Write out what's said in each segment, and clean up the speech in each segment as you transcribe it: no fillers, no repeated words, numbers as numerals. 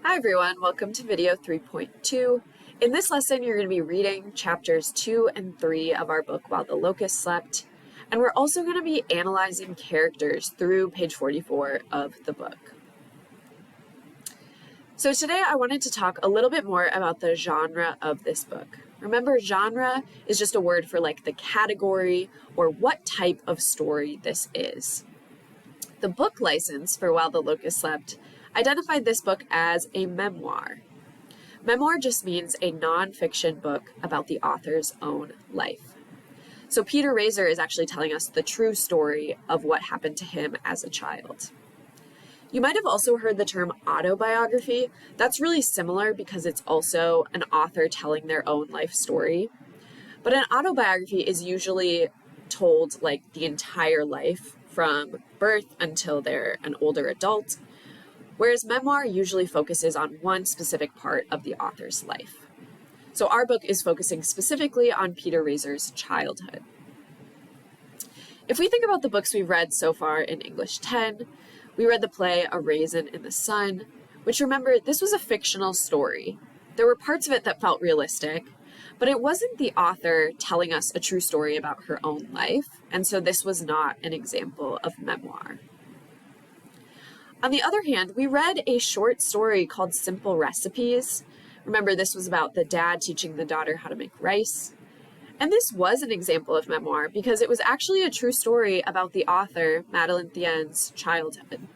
Hi everyone, welcome to video 3.2. In this lesson, you're going to be reading chapters 2 and 3 of our book, While the Locust Slept, and we're also going to be analyzing characters through page 44 of the book. So today I wanted to talk a little bit more about the genre of this book. Remember, genre is just a word for like the category or what type of story this is. The book license for While the Locust Slept identified this book as a memoir. Memoir just means a nonfiction book about the author's own life. So Peter Raiser is actually telling us the true story of what happened to him as a child. You might have also heard the term autobiography. That's really similar because it's also an author telling their own life story. But an autobiography is usually told like the entire life from birth until they're an older adult, whereas memoir usually focuses on one specific part of the author's life. So our book is focusing specifically on Peter Raiser's childhood. If we think about the books we've read so far in English 10, we read the play A Raisin in the Sun, which, remember, this was a fictional story. There were parts of it that felt realistic, but it wasn't the author telling us a true story about her own life, and so this was not an example of memoir. On the other hand, we read a short story called Simple Recipes. Remember, this was about the dad teaching the daughter how to make rice. And this was an example of memoir because it was actually a true story about the author, Madeleine Thien's childhood.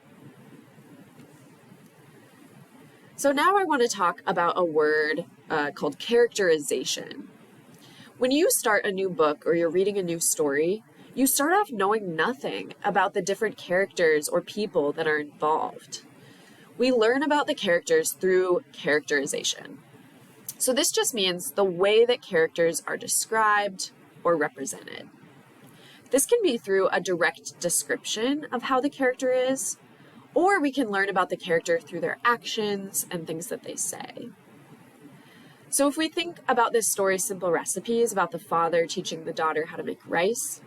So now I want to talk about a word called characterization. When you start a new book or you're reading a new story, you start off knowing nothing about the different characters or people that are involved. We learn about the characters through characterization. So this just means the way that characters are described or represented. This can be through a direct description of how the character is, or we can learn about the character through their actions and things that they say. So if we think about this story, Simple Recipes, about the father teaching the daughter how to make rice,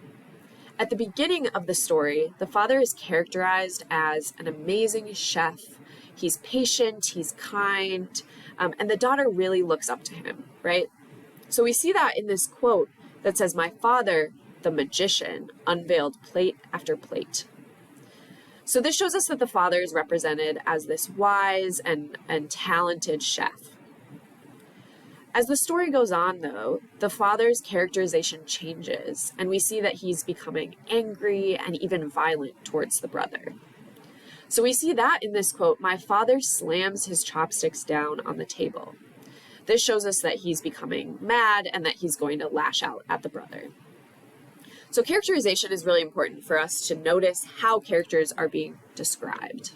at the beginning of the story, the father is characterized as an amazing chef. He's patient, he's kind, and the daughter really looks up to him, right? So we see that in this quote that says, "My father, the magician, unveiled plate after plate." So this shows us that the father is represented as this wise and talented chef. As the story goes on, though, the father's characterization changes, and we see that he's becoming angry and even violent towards the brother. So we see that in this quote, "My father slams his chopsticks down on the table." This shows us that he's becoming mad and that he's going to lash out at the brother. So characterization is really important for us to notice how characters are being described.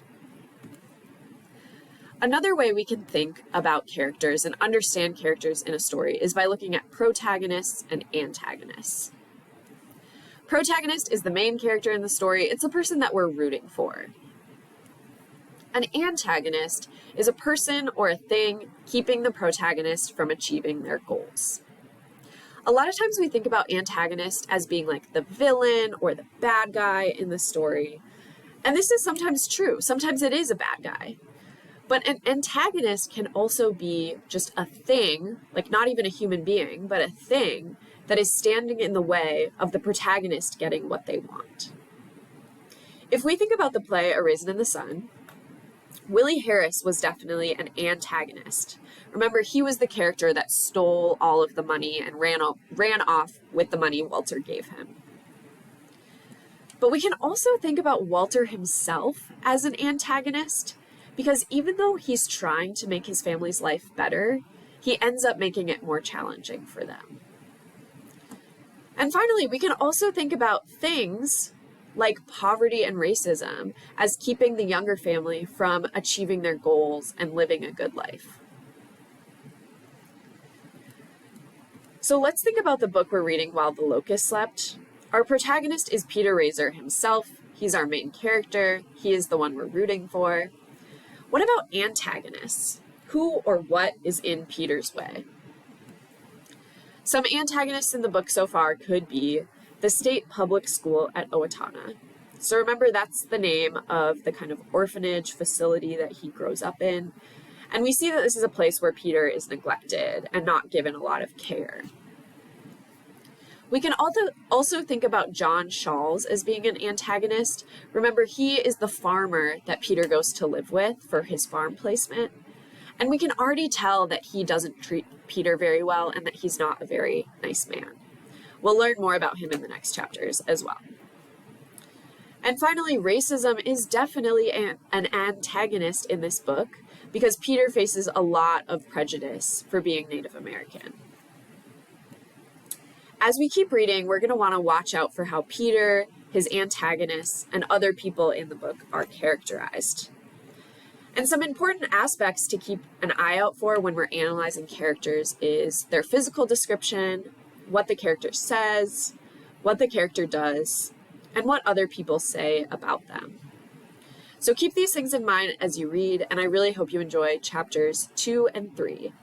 Another way we can think about characters and understand characters in a story is by looking at protagonists and antagonists. Protagonist is the main character in the story. It's the person that we're rooting for. An antagonist is a person or a thing keeping the protagonist from achieving their goals. A lot of times we think about antagonist as being like the villain or the bad guy in the story. And this is sometimes true. Sometimes it is a bad guy. But an antagonist can also be just a thing, like not even a human being, but a thing that is standing in the way of the protagonist getting what they want. If we think about the play A Raisin in the Sun, Willie Harris was definitely an antagonist. Remember, he was the character that stole all of the money and ran off with the money Walter gave him. But we can also think about Walter himself as an antagonist, because even though he's trying to make his family's life better, he ends up making it more challenging for them. And finally, we can also think about things like poverty and racism as keeping the younger family from achieving their goals and living a good life. So let's think about the book we're reading, While the Locust Slept. Our protagonist is Peter Raiser himself. He's our main character. He is the one we're rooting for. What about antagonists? Who or what is in Peter's way? Some antagonists in the book so far could be the state public school at Owatonna. So remember, that's the name of the kind of orphanage facility that he grows up in. And we see that this is a place where Peter is neglected and not given a lot of care. We can also think about John Shawls as being an antagonist. Remember, he is the farmer that Peter goes to live with for his farm placement. And we can already tell that he doesn't treat Peter very well and that he's not a very nice man. We'll learn more about him in the next chapters as well. And finally, racism is definitely an antagonist in this book because Peter faces a lot of prejudice for being Native American. As we keep reading, we're going to want to watch out for how Peter, his antagonists, and other people in the book are characterized. And some important aspects to keep an eye out for when we're analyzing characters is their physical description, what the character says, what the character does, and what other people say about them. So keep these things in mind as you read, and I really hope you enjoy chapters 2 and 3.